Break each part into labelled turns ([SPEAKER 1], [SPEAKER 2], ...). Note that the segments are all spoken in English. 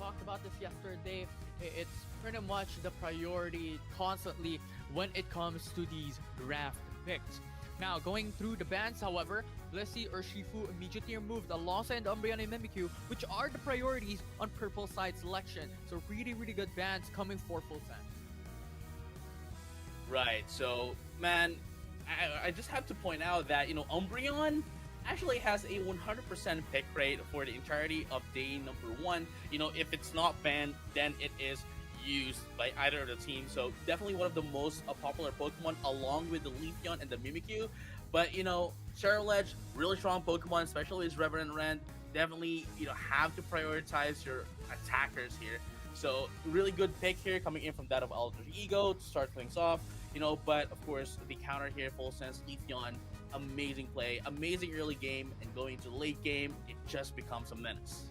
[SPEAKER 1] talked about this yesterday. It's pretty much the priority constantly when it comes to these draft picks. Now, going through the bans, however, Blissey or Shifu immediately removed alongside Umbreon and Mimikyu, which are the priorities on purple side selection. So really, really good bans coming for full sense.
[SPEAKER 2] Right. So, man, I just have to point out that Umbreon actually has a 100% pick rate for the entirety of day number one. If it's not banned, then it is used by either of the teams. So definitely one of the most popular Pokemon, along with the Leafeon and the Mimikyu. But Charlotte, really strong Pokemon, especially its Reverend Rend. Definitely have to prioritize your attackers here. So really good pick here coming in from that of Alter Ego to start things off. But of course the counter here, full sense, Leafeon, amazing play, amazing early game, and going to the late game, it just becomes a menace.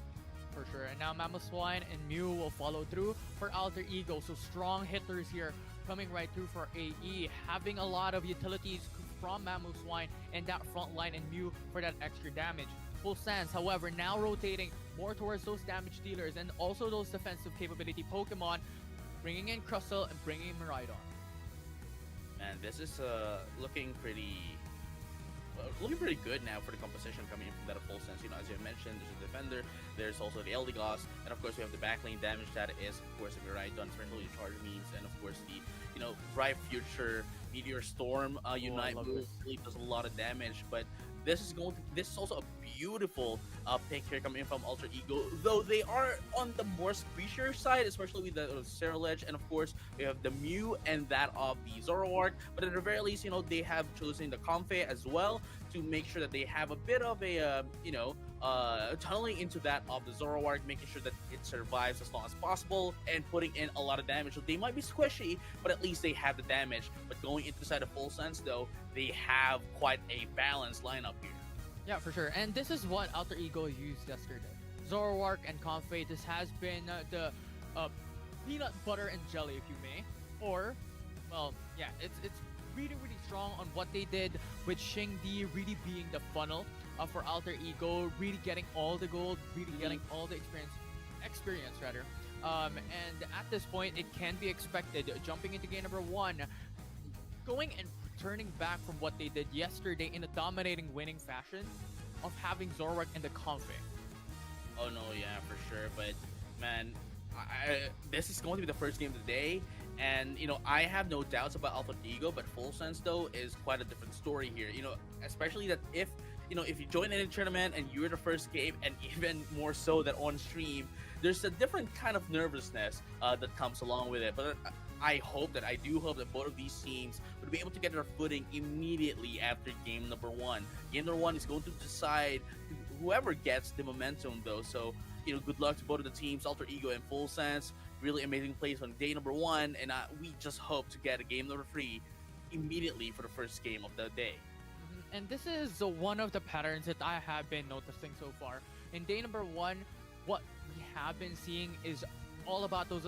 [SPEAKER 1] For sure. And now Mamoswine and Mew will follow through for Alter Ego. So strong hitters here coming right through for AE, having a lot of utilities from Mamoswine and that front line and Mew for that extra damage. Full sense, however, now rotating more towards those damage dealers and also those defensive capability Pokemon, bringing in Crustle and bringing in Miraidon.
[SPEAKER 2] And this is looking pretty good now for the composition coming in from that full sense. As you mentioned, there's a defender, there's also the Eldegoss, and of course we have the backlane damage that is, of course, a Miraidon, especially charge means, and of course the Bright Future Meteor Storm Unite move really does a lot of damage. But this is also a beautiful pick here coming in from Alter Ego, though they are on the more squishier side, especially with the Cerulege, and of course we have the Mew and that of the Zoroark. But at the very least, they have chosen the Comfey as well to make sure that they have a bit of a tunneling into that of the Zoroark, making sure that it survives as long as possible and putting in a lot of damage. So they might be squishy, but at least they have the damage. But going into the side of full sense, though, they have quite a balanced lineup here.
[SPEAKER 1] Yeah, for sure. And this is what Alter Ego used yesterday. Zoroark and Comfey, this has been the peanut butter and jelly, if you may. Or, well, yeah, it's really, really strong on what they did with Shingdi really being the funnel for Alter Ego, really getting all the gold, really getting all the experience rather. And at this point, it can be expected, jumping into game number one, going and turning back from what they did yesterday in a dominating winning fashion of having Zoroark and the Comfey.
[SPEAKER 2] Oh no, yeah, for sure. But man, this is going to be the first game of the day, and I have no doubts about Alpha Ego, but Full Sense though is quite a different story here. Especially that if you join any tournament and you're the first game, and even more so that on stream, there's a different kind of nervousness that comes along with it. But I do hope that both of these teams would be able to get their footing immediately after game number one. Game number one is going to decide whoever gets the momentum, though. So, good luck to both of the teams, Alter Ego and Full Sense. Really amazing plays on day number one, and we just hope to get a game number three immediately for the first game of the day.
[SPEAKER 1] And this is one of the patterns that I have been noticing so far. In day number one, what we have been seeing is all about those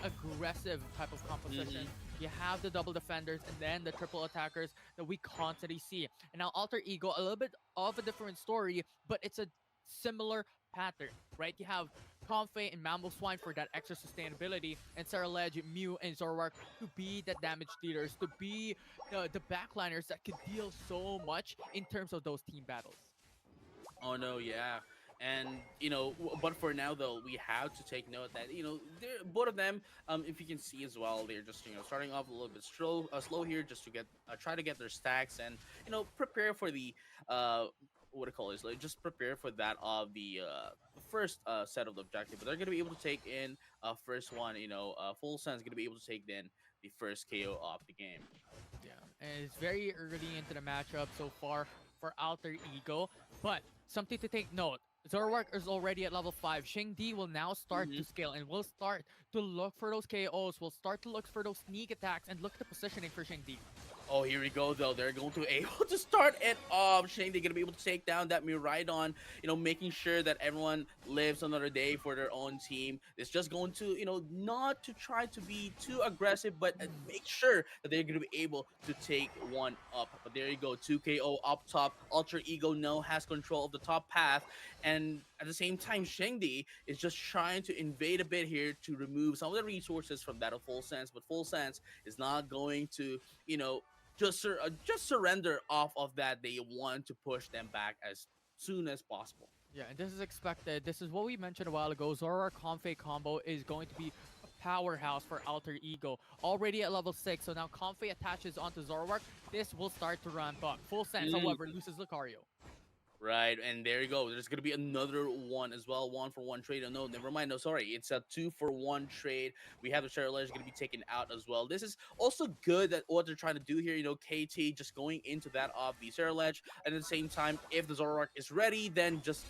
[SPEAKER 1] aggressive type of composition. You have the double defenders and then the triple attackers that we constantly see. And now Alter Ego, a little bit of a different story, but it's a similar pattern, right? You have Comfey and Mamoswine for that extra sustainability, and Cerulege, Mew, and Zoroark to be the damage dealers, to be the backliners that could deal so much in terms of those team battles.
[SPEAKER 2] Oh no, yeah. And but for now though, we have to take note that they're both of them. If you can see as well, they're just starting off a little bit slow here, just to get try to get their stacks and prepare for the what do you call this? Like, just prepare for that of the first set of the objective. But they're gonna be able to take in first one. Full Sense gonna be able to take in the first KO of the game.
[SPEAKER 1] Yeah, and it's very early into the matchup so far for Alter Ego, but something to take note. Zoroark is already at level 5. Shingdi will now start to scale and will start to look for those KOs. Will start to look for those sneak attacks and look at the positioning for Shingdi.
[SPEAKER 2] Oh, here we go though. They're going to able to start it off. Shane, they're gonna be able to take down that Miraidon, making sure that everyone lives another day for their own team. It's just going to, not to try to be too aggressive, but
[SPEAKER 1] Mhm.
[SPEAKER 2] make sure that they're gonna be able to take one up. But there you go, 2KO up top. Ultra Ego now has control of the top path, and at the same time, Shengdi is just trying to invade a bit here to remove some of the resources from that of Full Sense, but Full Sense is not going to, you know just surrender off of that. They want to push them back as soon as possible.
[SPEAKER 1] Yeah, and this is expected. This is what we mentioned a while ago. Zora Confe combo is going to be a powerhouse for Alter Ego. Already at level 6, so now Confe attaches onto Zoroark. This will start to ramp up. Full sense, however, loses Lucario.
[SPEAKER 2] Right, and there you go. There's gonna be another one as well, 1-for-1 trade. Oh no, never mind. No, sorry, it's a 2-for-1 trade. We have the Shadow Ledge gonna be taken out as well. This is also good that what they're trying to do here. KT just going into that of the Shadow Ledge, and at the same time, if the Zoroark is ready, then just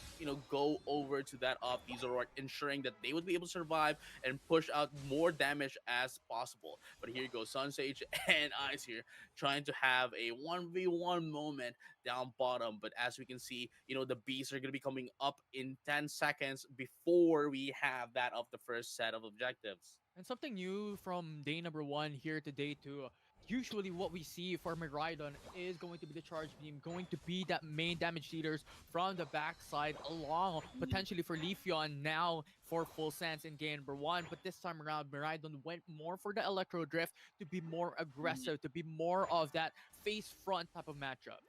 [SPEAKER 2] go over to that of the Zoroark, ensuring that they would be able to survive and push out more damage as possible. But here you go, Sun Sage and Ice here trying to have a 1v1 moment down bottom. But as we can see, the beasts are going to be coming up in 10 seconds before we have that of the first set of objectives.
[SPEAKER 1] And something new from day number 1 here to day 2. Usually what we see for Miraidon is going to be the charge beam, going to be that main damage leaders from the backside along potentially for Leafeon now for full sense in game number 1. But this time around, Miraidon went more for the Electro Drift to be more aggressive, to be more of that face front type of matchup.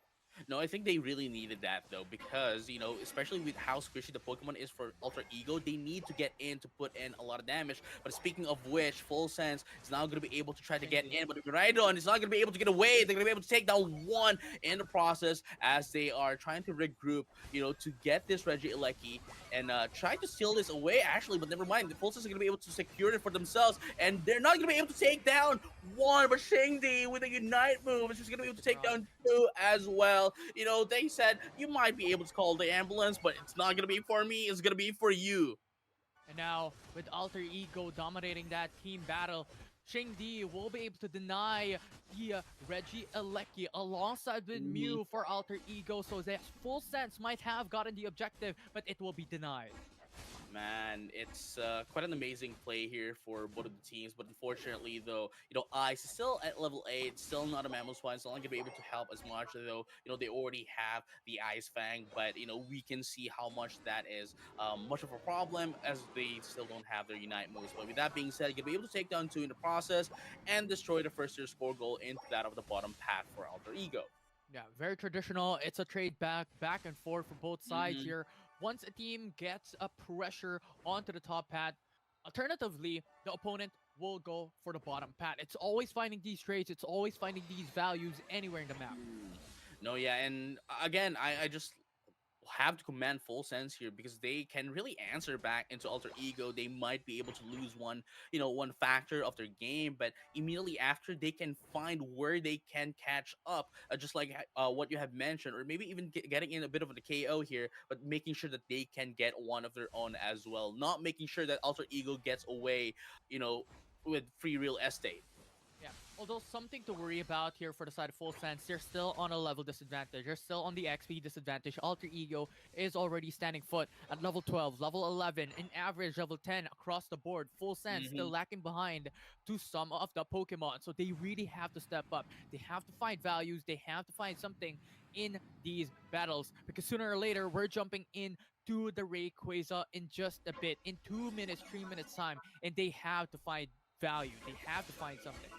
[SPEAKER 2] No, I think they really needed that though, because especially with how squishy the Pokemon is for Ultra Ego, they need to get in to put in a lot of damage. But speaking of which, Full Sense is now going to be able to try to get
[SPEAKER 1] Shingdi.
[SPEAKER 2] in, but Rhydon is not going to be able to get away. They're going to be able to take down one in the process as they are trying to regroup, to get this Regieleki and try to steal this away. Actually, but never mind. The Full Sense are going to be able to secure it for themselves, and they're not going to be able to take down one. But Shingdi with a Unite move is just going to be able to take
[SPEAKER 1] Surprise.
[SPEAKER 2] down two as well. They said you might be able to call the ambulance, but it's not gonna be for me. It's gonna be for you.
[SPEAKER 1] And now, with Alter Ego dominating that team battle, Shingdi will be able to deny the Reggie Elecki alongside with
[SPEAKER 2] Mhm.
[SPEAKER 1] Mew for Alter Ego, so that full sense might have gotten the objective, but it will be denied.
[SPEAKER 2] Man, it's quite an amazing play here for both of the teams, but unfortunately, though, Ice is still at level 8, still not a Mammal Swine, so not gonna be able to help as much, though, they already have the Ice Fang, but, we can see how much that is much of a problem as they still don't have their Unite moves. But with that being said, you'll be able to take down 2 in the process and destroy the first tier score goal into that of the bottom path for Alter Ego.
[SPEAKER 1] Yeah, very traditional. It's a trade back and forth for both sides
[SPEAKER 2] Hmm.
[SPEAKER 1] here. Once a team gets a pressure onto the top pad, alternatively, the opponent will go for the bottom pad. It's always finding these trades, it's always finding these values anywhere in the map.
[SPEAKER 2] No, yeah, and again, I just have to commend Full Sense here because they can really answer back into Alter Ego. They might be able to lose one factor of their game, but immediately after they can find where they can catch up, just like what you have mentioned, or maybe even getting in a bit of a KO here, but making sure that they can get one of their own as well, not making sure that Alter Ego gets away, you know, with free real estate.
[SPEAKER 1] Yeah, although something to worry about here for the side of Full Sense, they're still on a level disadvantage. They're still on the XP disadvantage. Alter Ego is already standing foot at level 12, level 11, in average level 10 across the board. Full Sense
[SPEAKER 2] Hmm.
[SPEAKER 1] still lacking behind to some of the Pokemon. So they really have to step up. They have to find values. They have to find something in these battles. Because sooner or later, we're jumping in to the Rayquaza in just a bit, in 2 minutes, 3 minutes time. And they have to find value. They have to find something.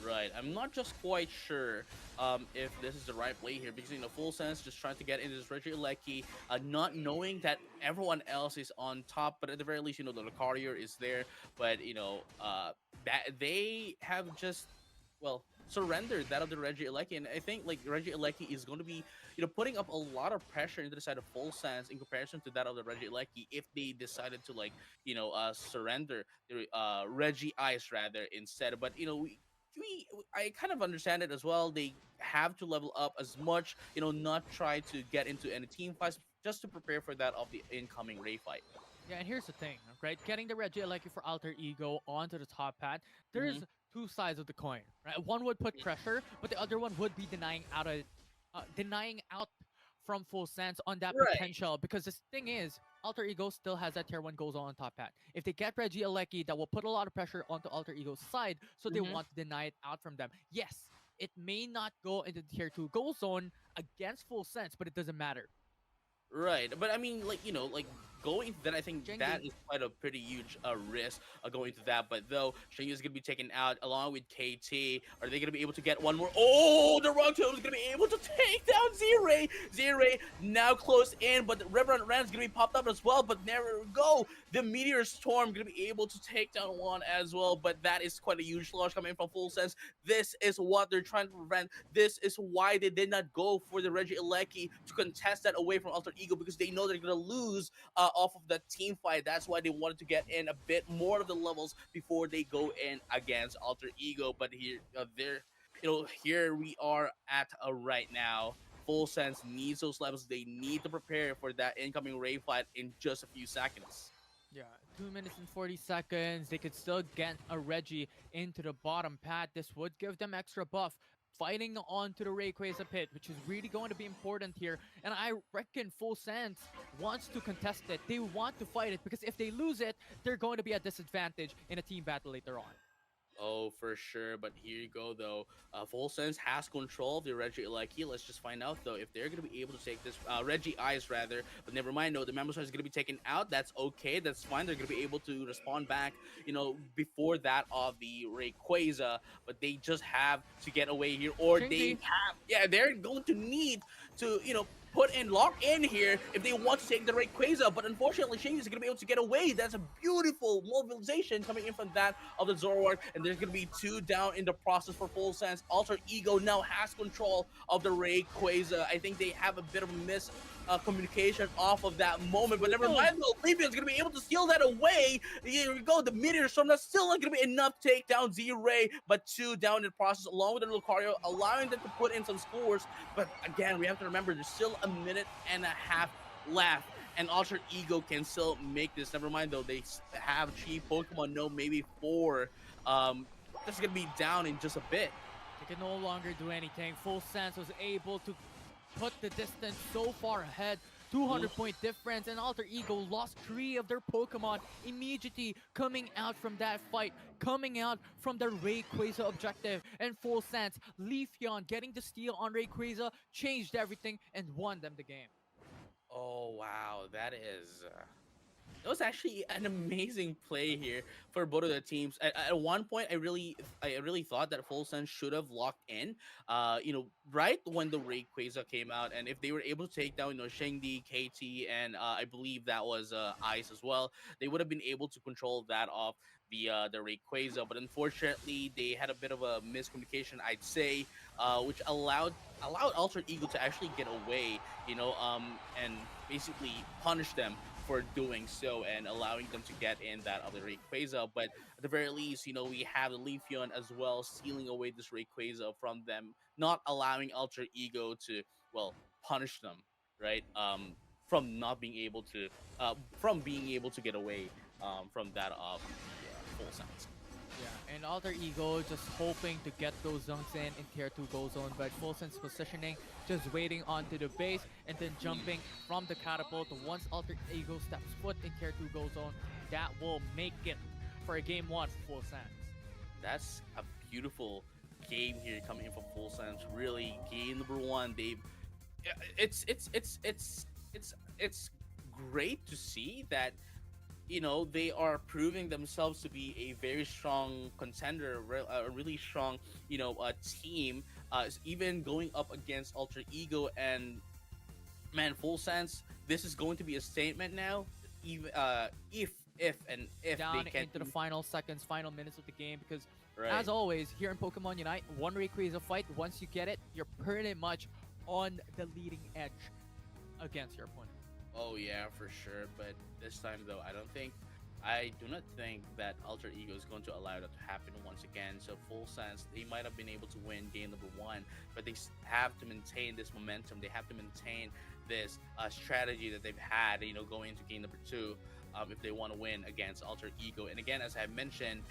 [SPEAKER 2] Right. I'm not just quite sure if this is the right play here because Full Sense just trying to get into this Regieleki, not knowing that everyone else is on top, but at the very least, the Lucario is there. But that they have just surrendered that of the Regieleki, and I think like Regieleki is going to be putting up a lot of pressure into the side of Full Sense in comparison to that of the Regieleki if they decided to surrender the Reggie Ice rather instead. But I kind of understand it as well. They have to level up as much, not try to get into any team fights just to prepare for that of the incoming Ray fight.
[SPEAKER 1] Yeah, and here's the thing, right? Getting the Regieleki for Alter Ego onto the top pad,
[SPEAKER 2] Hmm.
[SPEAKER 1] there's two sides of the coin, right? One would put pressure, but the other one would be denying out from full sense on that
[SPEAKER 2] Right.
[SPEAKER 1] potential. Because the thing is, Alter Ego still has that tier one goals on top hat. If they get Reggie Alecki, that will put a lot of pressure onto Alter Ego's side, so they
[SPEAKER 2] Hmm.
[SPEAKER 1] want to deny it out from them. Yes, it may not go into the tier two goal zone against full sense, but it doesn't matter.
[SPEAKER 2] Right, but I mean, like like going to that, I think that
[SPEAKER 1] Jingdi,
[SPEAKER 2] is quite a pretty huge risk going to that. But though Shingy is gonna be taken out along with KT, are they gonna be able to get one more? Oh, the Rock Tomb is gonna be able to take down Z-Ray. Z-Ray now close in, but the Reverend Ran is gonna be popped up as well. But there we go, the Meteor Storm gonna be able to take down one as well. But that is quite a huge loss coming from Full Sense. This is what they're trying to prevent. This is why they did not go for the Reggie Alecki to contest that away from Alter Ego, because they know they're gonna lose off of the team fight. That's why they wanted to get in a bit more of the levels before they go in against Alter Ego. But here, here we are at right now. Full Sense needs those levels. They need to prepare for that incoming raid fight in just a few seconds.
[SPEAKER 1] yeah, 2 minutes and 40 seconds. They could still get a Reggie into the bottom pad. This would give them extra buff. Fighting onto the Rayquaza pit, which is really going to be important here. And I reckon Full Sense wants to contest it. They want to fight it because if they lose it, they're going to be at disadvantage in a team battle later on.
[SPEAKER 2] Oh, for sure. But here you go, though. Full Sense has control of the Reggie Lucky. Let's just find out, though, if they're going to be able to take this. Reggie Eyes, rather. But never mind, no, the Mammoth is going to be taken out. That's okay. That's fine. They're going to be able to respond back, before that of the Rayquaza. But they just have to get away here. Or they
[SPEAKER 1] Shinji,
[SPEAKER 2] have, yeah, they're going to need to, put in lock in here if they want to take the Rayquaza. But unfortunately, Shinji is going to be able to get away. That's a beautiful mobilization coming in from that of the Zoroark. And there's going to be two down in the process for Full Sense. Alter Ego now has control of the Rayquaza. I think they have a bit of a miss communication off of that moment, but never mind though. Leafeon's gonna be able to steal that away. Here we go, the Meteor Storm. That's still not gonna be enough to take down Z-Ray, but two down in the process, along with the Lucario, allowing them to put in some scores. But again, we have to remember there's still a minute and a half left, and Alter Ego can still make this. Never mind though, they have three Pokemon, no, maybe four. That's gonna be down in just a bit.
[SPEAKER 1] they can no longer do anything. Full Sense was able to put the distance so far ahead. 200-point difference, and Alter Ego lost 3 of their Pokemon immediately coming out from that fight, coming out from the Rayquaza objective. And Full Sense, Leafeon getting the steal on Rayquaza changed everything and won them the game.
[SPEAKER 2] Oh wow, that was actually an amazing play here for both of the teams. At one point, I really thought that Full Sense should have locked in. Right when the Rayquaza came out, and if they were able to take down, Shengdi, KT, and I believe that was Ice as well, they would have been able to control that off the Rayquaza. But unfortunately, they had a bit of a miscommunication, I'd say, which allowed Alter Ego to actually get away, and basically punish them for doing so and allowing them to get in that other Rayquaza. But at the very least, we have the Leafeon as well, stealing away this Rayquaza from them, not allowing Alter Ego to, well, punish them, right? From not being able to, from being able to get away from that of the Full Sense.
[SPEAKER 1] Yeah, and Alter Ego just hoping to get those zones in tier 2 goal zone, but Full Sense positioning, just waiting onto the base and then jumping from the catapult. Once Alter Ego steps foot in tier 2 goal zone, that will make it for a game 1 for Full Sense.
[SPEAKER 2] That's a beautiful game here coming in from Full Sense. Really, game number one. They've it's great to see that they are proving themselves to be a very strong contender, a really strong team. Even going up against Alter Ego, and man, Full Sense. This is going to be a statement now. Even if
[SPEAKER 1] Down
[SPEAKER 2] they can,
[SPEAKER 1] into the final seconds, final minutes of the game, because
[SPEAKER 2] right.
[SPEAKER 1] as always, here in Pokemon Unite, one Rayquaza fight, once you get it, you're pretty much on the leading edge against your opponent.
[SPEAKER 2] Oh yeah, for sure. But this time though, I do not think that Alter Ego is going to allow that to happen once again. So Full Sense, they might have been able to win game number one, but they have to maintain this momentum. They have to maintain this strategy that they've had, going into game number two. if they want to win against Alter Ego. And again, as I mentioned,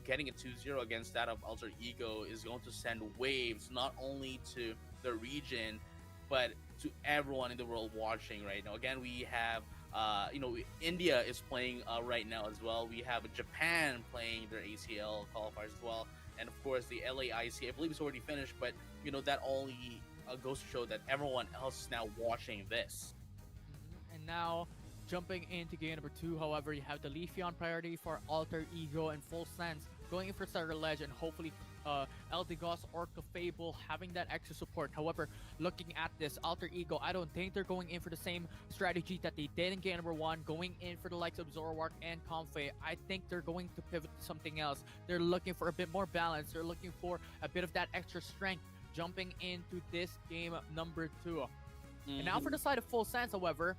[SPEAKER 2] getting a 2-0 against that of Alter Ego is going to send waves not only to the region, but to everyone in the world watching right now. Again, we have India is playing right now as well. We have Japan playing their ACL qualifiers as well, and of course the LAIC. I believe it's already finished, but that only goes to show that everyone else is now watching this.
[SPEAKER 1] And now, jumping into game number two, however, you have the Leafeon priority for Alter Ego and Full Sense, going in for Starter Ledge, and hopefully Eldegoss or Clefable having that extra support. However, looking at this Alter Ego, I don't think they're going in for the same strategy that they did in game number one, going in for the likes of Zoroark and Comfey. I think they're going to pivot to something else. They're looking for a bit more balance. They're looking for a bit of that extra strength jumping into this game number two. And now for the side of Full Sense, however,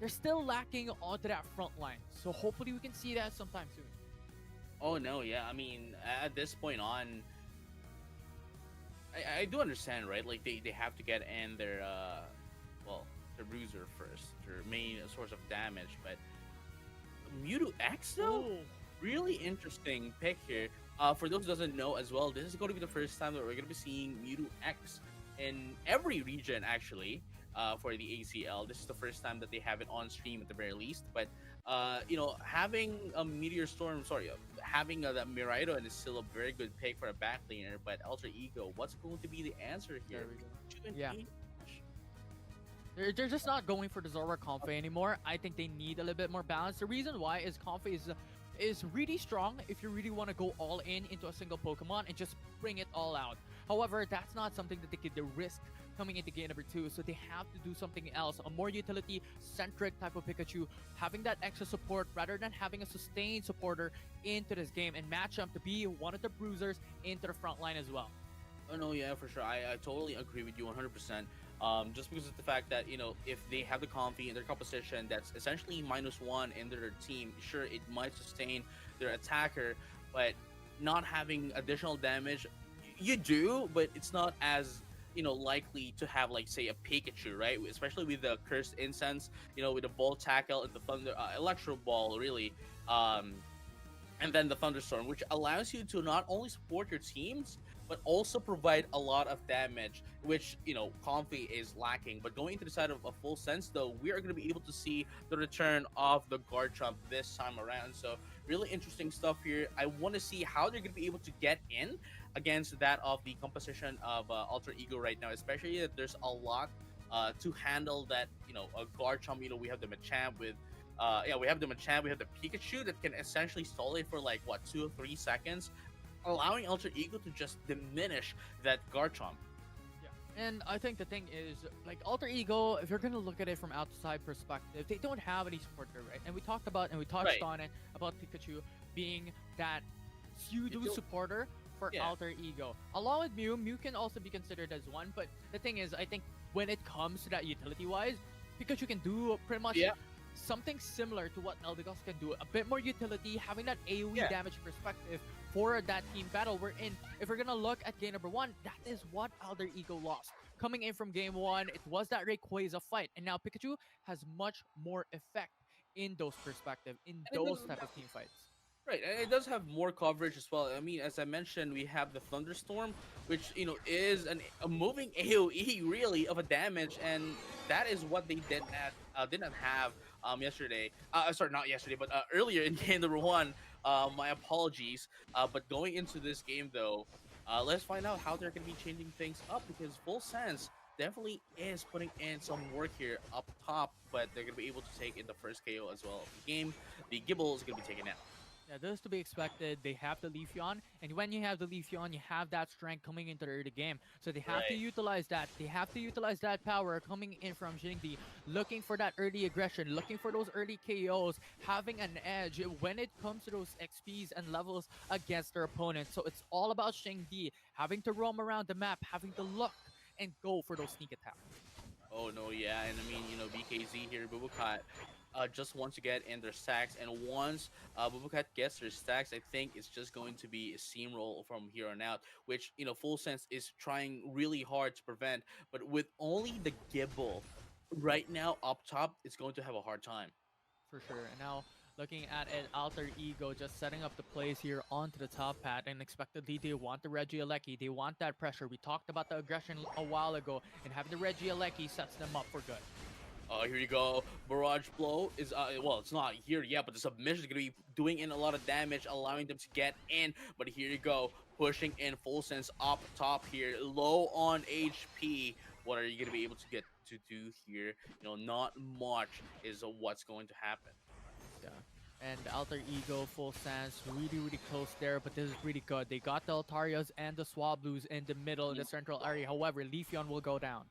[SPEAKER 1] they're still lacking onto that front line. So hopefully we can see that sometime soon.
[SPEAKER 2] Oh no, yeah. I mean, at this point on, I do understand, right? Like they have to get in their their bruiser first, their main source of damage. But Mewtwo X though,
[SPEAKER 1] Oh,
[SPEAKER 2] really interesting pick here. For those who doesn't know as well, this is going to be the first time that we're going to be seeing Mewtwo X in every region actually. For the ACL, this is the first time that they have it on stream at the very least. But having a Meteor Storm, having that Miraidon is still a very good pick for a backlaner. But Alter Ego, what's going to be the answer here?
[SPEAKER 1] there we go.
[SPEAKER 2] Two and
[SPEAKER 1] Yeah.
[SPEAKER 2] eight?
[SPEAKER 1] They're just not going for the Zoroark Comfey anymore. I think they need a little bit more balance. The reason why is Comfey is really strong if you really want to go all in into a single Pokemon and just bring it all out. However, that's not something that they could risk coming into game number two, so they have to do something else, a more utility-centric type of Pikachu, having that extra support rather than having a sustained supporter into this game and match up to be one of the bruisers into the front line as well.
[SPEAKER 2] Oh no, yeah, for sure. I totally agree with you 100%. Just because of the fact that if they have the Comfy in their composition, that's essentially -1 in their team. Sure, it might sustain their attacker, but not having additional damage, you do, but it's not as likely to have like say a Pikachu, right? Especially with the Cursed Incense, with the Volt Tackle and the Thunder Electro Ball, really. And then the Thunderstorm, which allows you to not only support your teams but also provide a lot of damage, which Comfy is lacking. But going into the side of a Full Sense, though, we are going to be able to see the return of the Garchomp this time around. So really interesting stuff here. I want to see how they're going to be able to get in against that of the composition of Alter Ego right now, especially that there's a lot to handle that. A Garchomp. We have the Machamp with. We have the Machamp, we have the Pikachu that can essentially stall it for like what 2 or 3 seconds, allowing Alter Ego to just diminish that Garchomp.
[SPEAKER 1] Yeah. And I think the thing is, like Alter Ego, if you're gonna look at it from outside perspective, they don't have any supporter, right? And we talked about and we touched
[SPEAKER 2] Right.
[SPEAKER 1] on it about Pikachu being that pseudo
[SPEAKER 2] It's
[SPEAKER 1] supporter for
[SPEAKER 2] Yeah.
[SPEAKER 1] Alter Ego. Along with Mew can also be considered as one, but the thing is, I think when it comes to that utility-wise, Pikachu can do pretty much
[SPEAKER 2] Yeah.
[SPEAKER 1] something similar to what Eldegoss can do. A bit more utility, having that AoE
[SPEAKER 2] Yeah.
[SPEAKER 1] damage perspective for that team battle. We're in. If we're gonna look at game number one, that is what Alter Ego lost. Coming in from game one, it was that Rayquaza fight, and now Pikachu has much more effect in those perspective, in
[SPEAKER 2] And it
[SPEAKER 1] those
[SPEAKER 2] does
[SPEAKER 1] type of team fights.
[SPEAKER 2] Right, and it does have more coverage as well. I mean, as I mentioned, we have the Thunderstorm, which is a moving AOE really of a damage, and that is what they did not have yesterday. Sorry, not yesterday, but earlier in game number one. My apologies. But going into this game though, let's find out how they're going to be changing things up, because Full Sense definitely is putting in some work here up top, but they're going to be able to take in the first KO as well of the game. The Gibble is going to be taken out.
[SPEAKER 1] Yeah, this is to be expected. They have the Leafeon, and when you have the Leafeon, you have that strength coming into the early game. So they have to
[SPEAKER 2] Right.
[SPEAKER 1] utilize that. They have to utilize that power coming in from Xingdi, looking for that early aggression, looking for those early KOs, having an edge when it comes to those XPs and levels against their opponents. So it's all about Xingdi having to roam around the map, having to look and go for those sneak attacks.
[SPEAKER 2] Oh no, yeah, and I mean, BKZ here, Bubukat just wants to get in their stacks, and once Bubukat gets their stacks, I think it's just going to be a steamroll from here on out, which Full Sense is trying really hard to prevent, but with only the Gibble right now up top, it's going to have a hard time.
[SPEAKER 1] for sure. And now looking at it, Alter Ego just setting up the plays here onto the top pad, and expectedly they want the Regieleki. They want that pressure. We talked about the aggression a while ago, and having the Regieleki sets them up for good.
[SPEAKER 2] Here you go. Barrage Blow is, well, it's not here yet, but the submission is going to be doing in a lot of damage, allowing them to get in. But here you go. Pushing in Full Sense up top here. Low on HP. What are you going to be able to get to do here? Not much is what's going to happen.
[SPEAKER 1] Yeah. And Alter Ego, Full Sense, really, really close there, but this is really good. They got the Altarias and the Swablues in the middle, in the central area. However, Leafeon will go down.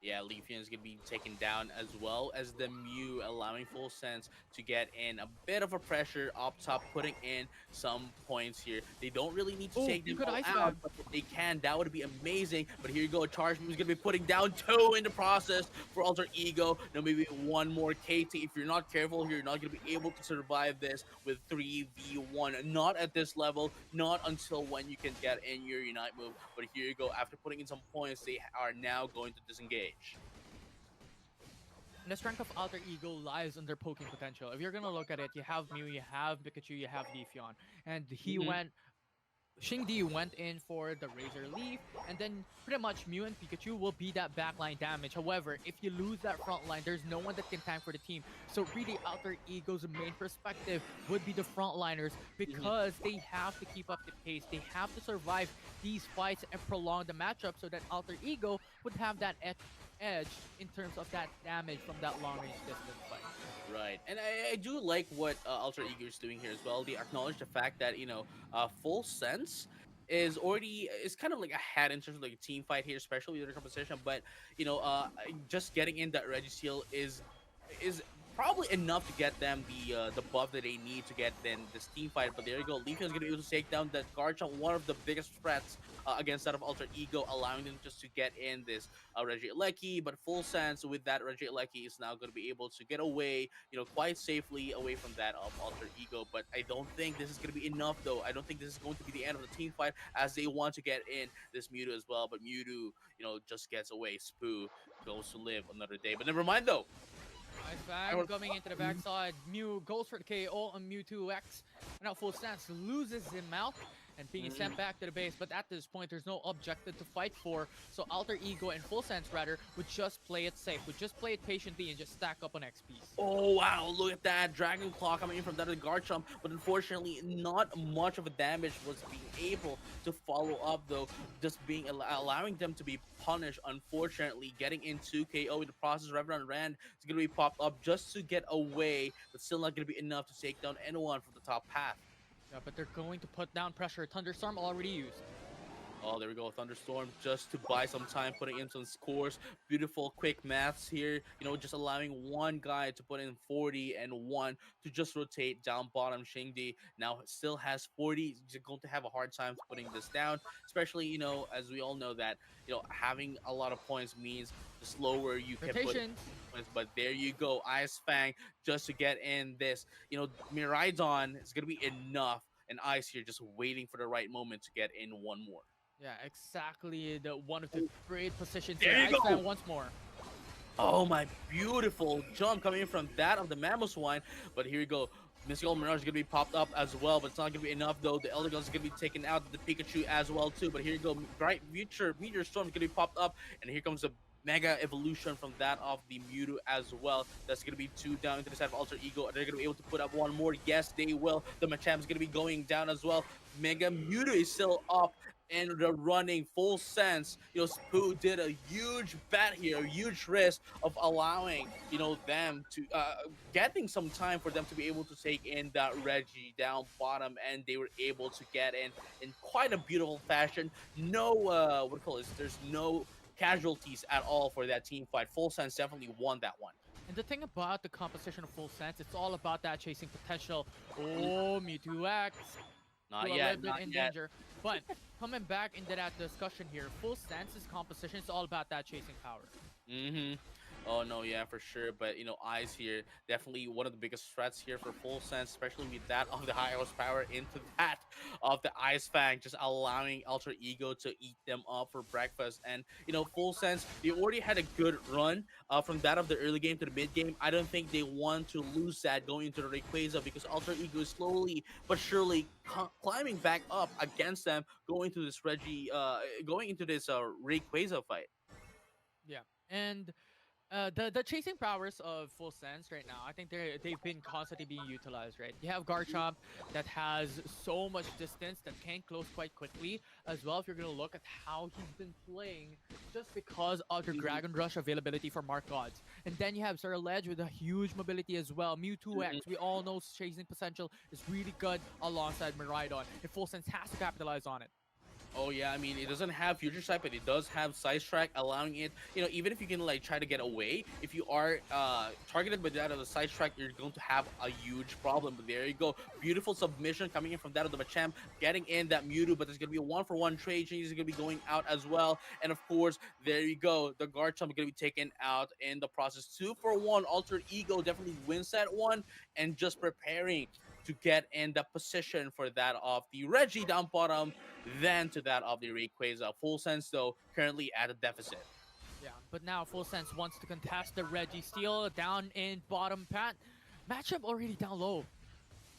[SPEAKER 2] Yeah, Leafeon is going to be taken down as well as the Mew, allowing Full Sense to get in a bit of a pressure up top, putting in some points here. They don't really need to take them
[SPEAKER 1] could
[SPEAKER 2] all
[SPEAKER 1] ice
[SPEAKER 2] out,
[SPEAKER 1] bag.
[SPEAKER 2] but if they can, that would be amazing. But here you go, Charge Move is going to be putting down 2 in the process for Alter Ego. Now maybe one more KT. If you're not careful here, you're not going to be able to survive this with 3v1. Not at this level, not until when you can get in your Unite move. But here you go, after putting in some points, they are now going to disengage.
[SPEAKER 1] And the strength of Alter Ego lies in their poking potential. If you're gonna look at it, you have Mew, you have Pikachu, you have Leafeon, and Xingdi went in for the Razor Leaf, and then pretty much Mew and Pikachu will be that backline damage. However, if you lose that front line, there's no one that can tank for the team. So really, Alter Ego's main perspective would be the frontliners, because they have to keep up the pace. They have to survive these fights and prolong the matchup so that Alter Ego would have that edge in terms of that damage from that long range distance fight.
[SPEAKER 2] Right, and I do like what Alter Ego is doing here as well. They acknowledge the fact that Full Sense is kind of like ahead in terms of like a team fight here, especially with their composition. But just getting in that Registeel is probably enough to get them the buff that they need to get then this team fight. But there you go, Leafeon is gonna be able to take down that Garchomp, one of the biggest threats against that of Alter Ego, allowing them just to get in this Regieleki. But Full Sense with that Regieleki is now going to be able to get away, quite safely away from that of Alter Ego. But I don't think this is going to be enough, though. I don't think this is going to be the end of the team fight, as they want to get in this Mewtwo as well. But Mewtwo, just gets away. Spoo goes to live another day. But never mind, though.
[SPEAKER 1] Ice Fang coming into the backside. Mew goes for the KO on Mewtwo X. Now Full Sense loses him out and being sent back to the base. But at this point, there's no objective to fight for. So Alter Ego and Full Sense, rather, would just play it safe. Would just play it patiently and just stack up on XP.
[SPEAKER 2] Oh, wow. Look at that. Dragon Claw coming in from that of the Garchomp. But unfortunately, not much of a damage was being able to follow up, though. Just allowing them to be punished, unfortunately. Getting into KO in the process. Reverend Rand is going to be popped up just to get away. But still not going to be enough to take down anyone from the top path.
[SPEAKER 1] Yeah, but they're going to put down pressure. Thunderstorm already used.
[SPEAKER 2] Oh, there we go. Thunderstorm just to buy some time, putting in some scores. Beautiful, quick maths here. Just allowing one guy to put in 40 and one to just rotate down bottom. Xingdi now still has 40. He's going to have a hard time putting this down, especially, as we all know that, having a lot of points means the slower you can put points. But there you go. Ice Fang just to get in this. Miraidon is going to be enough. And Ice here just waiting for the right moment to get in one more.
[SPEAKER 1] Yeah, exactly. One of the great positions
[SPEAKER 2] there
[SPEAKER 1] here.
[SPEAKER 2] You go.
[SPEAKER 1] Once more.
[SPEAKER 2] Oh, my beautiful jump coming in from that of the Mamoswine. But here you go. Mystical Mirage is going to be popped up as well, but it's not going to be enough, though. The Elder Gun is going to be taken out. The Pikachu as well, too. But here you go. Bright Meteor Storm is going to be popped up. And here comes the Mega Evolution from that of the Mewtwo as well. That's going to be 2 down into the side of Alter Ego. They're going to be able to put up one more. Yes, they will. The Machamp is going to be going down as well. Mega Mewtwo is still up and the running. Full Sense. Spoo did a huge bet here, a huge risk of allowing, them to getting some time for them to be able to take in that Reggie down bottom, and they were able to get in quite a beautiful fashion. No, there's no casualties at all for that team fight. Full Sense definitely won that one.
[SPEAKER 1] And the thing about the composition of Full Sense, it's all about that chasing potential. Oh, Mewtwo X.
[SPEAKER 2] Not yet, not
[SPEAKER 1] in
[SPEAKER 2] yet.
[SPEAKER 1] danger. But coming back into that discussion here, Full Sense's composition is all about that chasing power.
[SPEAKER 2] Oh no, yeah, for sure. But Eyes here definitely one of the biggest threats here for Full Sense, especially with that of the high horsepower into that of the Ice Fang, just allowing Ultra Ego to eat them up for breakfast. And Full Sense, they already had a good run from that of the early game to the mid game. I don't think they want to lose that going into the Rayquaza because Ultra Ego is slowly but surely climbing back up against them, going into this Rayquaza fight.
[SPEAKER 1] Yeah, and the chasing powers of Full Sense right now, I think they've been constantly being utilized, right? You have Garchomp that has so much distance that can close quite quickly as well. If you're gonna look at how he's been playing, just because of the
[SPEAKER 2] Mhm,
[SPEAKER 1] Dragon Rush availability for Mark Gods, and then you have Ledge with a huge mobility as well. Mewtwo
[SPEAKER 2] mhm.
[SPEAKER 1] X, we all know chasing potential is really good alongside Miraidon, and Full Sense has to capitalize on it.
[SPEAKER 2] Oh yeah, I mean it doesn't have future sight, but it does have side track, allowing it. Even if you can like try to get away, if you are targeted by that of the side track, you're going to have a huge problem. But there you go, beautiful submission coming in from that of the Machamp, getting in that Mewtwo, but there's gonna be a 1-for-1 trade. He's gonna be going out as well, and of course there you go, the Garchomp gonna be taken out in the process. 2-for-1, Altered Ego definitely wins that one, and just preparing to get in the position for that of the Reggie down bottom, then to that of the Rayquaza. Full Sense, though, currently at a deficit.
[SPEAKER 1] Yeah, but now Full Sense wants to contest the Reggie Steal down in bottom pat. Matchup already down low.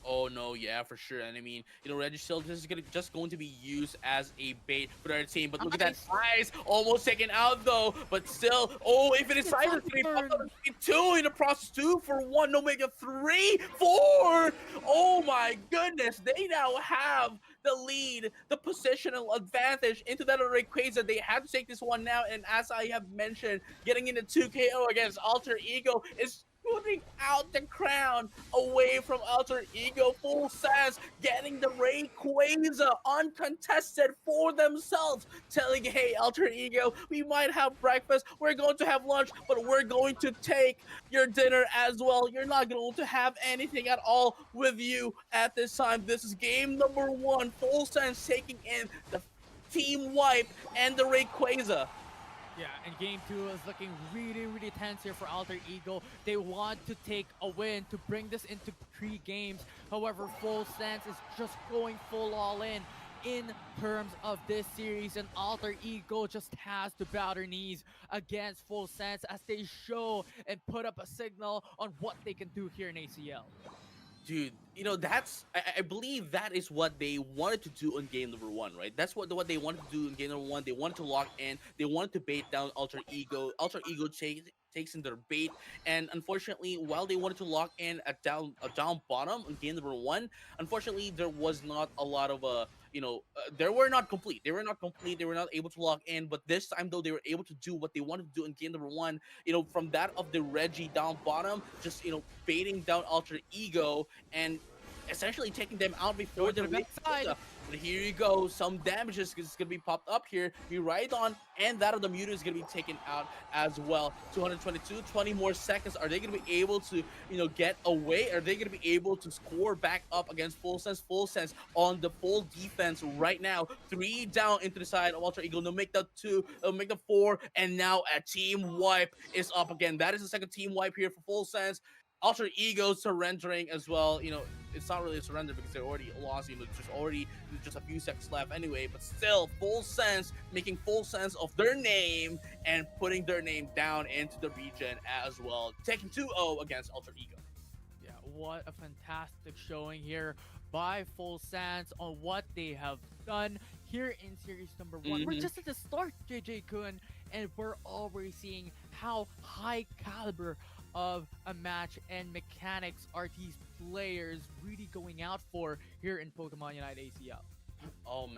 [SPEAKER 2] Oh no, yeah, for sure. And I mean, Registeel, this is gonna just going to be used as a bait for their team. But look at that
[SPEAKER 1] Nice!
[SPEAKER 2] Eyes almost taken out though. But still, oh, Infinite Size is
[SPEAKER 1] Exotic
[SPEAKER 2] gonna be popped up.
[SPEAKER 1] burn!
[SPEAKER 2] Two in the process, 2-for-1, Omega 3, 4. Oh my goodness, they now have the lead, the positional advantage into that Rayquaza. They have to take this one now. And as I have mentioned, getting into 2KO against Alter Ego is putting out the crown away from Alter Ego. Full Sense getting the Rayquaza uncontested for themselves, telling, hey, Alter Ego, we might have breakfast, we're going to have lunch, but we're going to take your dinner as well. You're not going to have anything at all with you at this time. This is game number one. Full Sense taking in the team wipe and the Rayquaza.
[SPEAKER 1] Yeah, and game two is looking really, really tense here for Alter Ego. They want to take a win to bring this into 3 games. However, Full Sense is just going full all in terms of this series, and Alter Ego just has to bow their knees against Full Sense as they show and put up a signal on what they can do here in ACL.
[SPEAKER 2] Dude, that's I believe that is what they wanted to do in game number one, right? That's what they wanted to do in game number one. They wanted to lock in. They wanted to bait down Ultra Ego. Ultra Ego takes in their bait, and unfortunately, while they wanted to lock in a down bottom in game number one, unfortunately, there was not a lot of they were not complete. They were not complete. They were not able to lock in. But this time, though, they were able to do what they wanted to do in game number one. From that of the Reggie down bottom, just baiting down Ultra Ego and essentially taking them out before
[SPEAKER 1] Going
[SPEAKER 2] the
[SPEAKER 1] to the
[SPEAKER 2] Rayquaza.
[SPEAKER 1] backside.
[SPEAKER 2] But here you go, some damage is gonna be popped up here. Miraidon and that of the Mewtwo is gonna be taken out as well. 222, 20 more seconds. Are they gonna be able to, get away? Are they gonna be able to score back up against Full Sense? Full Sense on the full defense right now. 3 down into the side of Ultra Eagle. They'll make the 2, they'll make the 4, and now a team wipe is up again. That is the second team wipe here for Full Sense. Alter Ego surrendering as well. It's not really a surrender because they already lost. Just a few seconds left anyway. But still, Full Sense making full sense of their name and putting their name down into the region as well, taking 2-0 against Alter Ego.
[SPEAKER 1] Yeah, what a fantastic showing here by Full Sense on what they have done here in series number one. We're
[SPEAKER 2] Mhm.
[SPEAKER 1] just at the start, JJ Kun, and we're already seeing how high caliber of a match and mechanics are these players really going out for here in Pokemon Unite ACL.
[SPEAKER 2] Oh man.